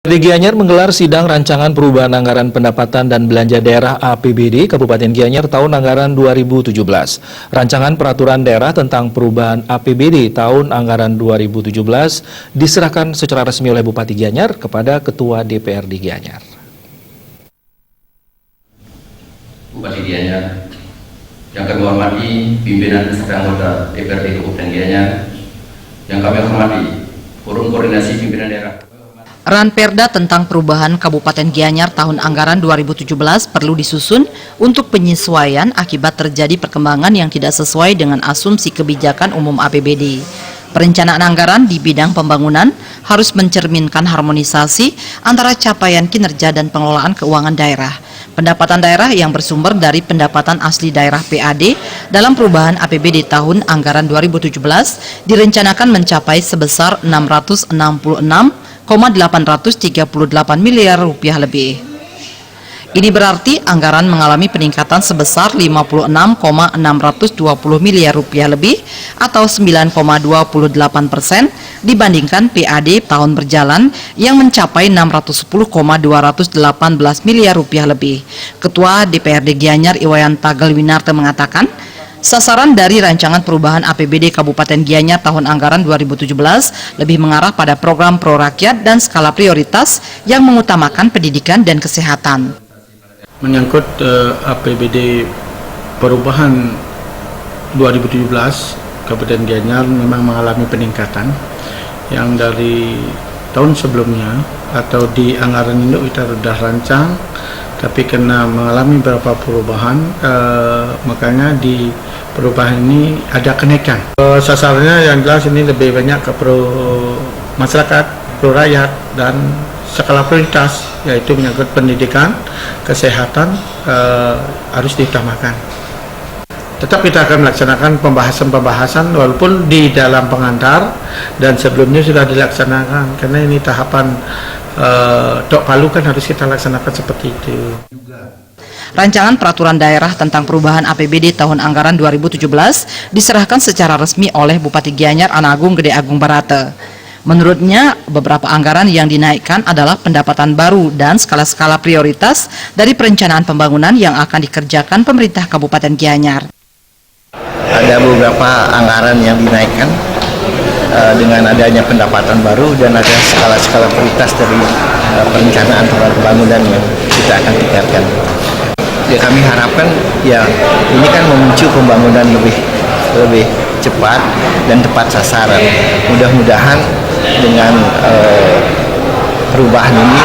DPRD Gianyar menggelar sidang rancangan perubahan anggaran pendapatan dan belanja daerah APBD Kabupaten Gianyar tahun anggaran 2017. Rancangan peraturan daerah tentang perubahan APBD tahun anggaran 2017 diserahkan secara resmi oleh Bupati Gianyar kepada Ketua DPRD Gianyar. Bupati Gianyar, yang kami hormati pimpinan serta anggota DPRD Kabupaten Gianyar, yang kami hormati Forum Koordinasi Pimpinan Daerah. Ranperda tentang perubahan Kabupaten Gianyar tahun anggaran 2017 perlu disusun untuk penyesuaian akibat terjadi perkembangan yang tidak sesuai dengan asumsi kebijakan umum APBD. Perencanaan anggaran di bidang pembangunan harus mencerminkan harmonisasi antara capaian kinerja dan pengelolaan keuangan daerah. Pendapatan daerah yang bersumber dari pendapatan asli daerah PAD dalam perubahan APBD tahun anggaran 2017 direncanakan mencapai sebesar 666,838 miliar rupiah lebih. Ini berarti anggaran mengalami peningkatan sebesar 56,620 miliar rupiah lebih atau 9,28% dibandingkan PAD tahun berjalan yang mencapai 610,218 miliar rupiah lebih. Ketua DPRD Gianyar Iwayan Tagalwinarto mengatakan, sasaran dari rancangan perubahan APBD Kabupaten Gianyar tahun anggaran 2017 lebih mengarah pada program pro rakyat dan skala prioritas yang mengutamakan pendidikan dan kesehatan. Menyangkut APBD perubahan 2017, Kabupaten Gianyar memang mengalami peningkatan yang dari tahun sebelumnya atau di anggaran induk kita sudah rancang, tapi karena mengalami beberapa perubahan, makanya di perubahan ini ada kenaikan. Sasarannya yang jelas ini lebih banyak ke pro masyarakat, pro rakyat, dan skala prioritas, yaitu menyangkut pendidikan, kesehatan harus diutamakan. Tetap kita akan melaksanakan pembahasan-pembahasan walaupun di dalam pengantar dan sebelumnya sudah dilaksanakan, karena ini tahapan tok palu kan harus kita laksanakan seperti itu. Rancangan peraturan daerah tentang perubahan APBD tahun anggaran 2017 diserahkan secara resmi oleh Bupati Gianyar Anagung Gede Agung Barata. Menurutnya, beberapa anggaran yang dinaikkan adalah pendapatan baru dan skala-skala prioritas dari perencanaan pembangunan yang akan dikerjakan pemerintah Kabupaten Gianyar. Ada beberapa anggaran yang dinaikkan dengan adanya pendapatan baru dan ada skala-skala prioritas dari perencanaan pembangunan yang kita akan tingkatkan. Ya, kami harapkan ya ini kan memicu pembangunan lebih cepat dan tepat sasaran. Mudah-mudahan dengan perubahan ini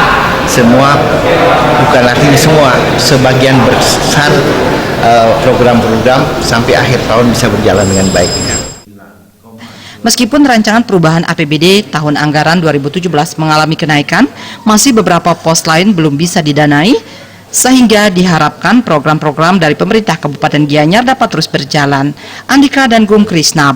semua, bukan artinya semua, sebagian besar program-program sampai akhir tahun bisa berjalan dengan baik. Meskipun rancangan perubahan APBD tahun anggaran 2017 mengalami kenaikan, masih beberapa pos lain belum bisa didanai, sehingga diharapkan program-program dari pemerintah Kabupaten Gianyar dapat terus berjalan. Andika dan Gung Krisna.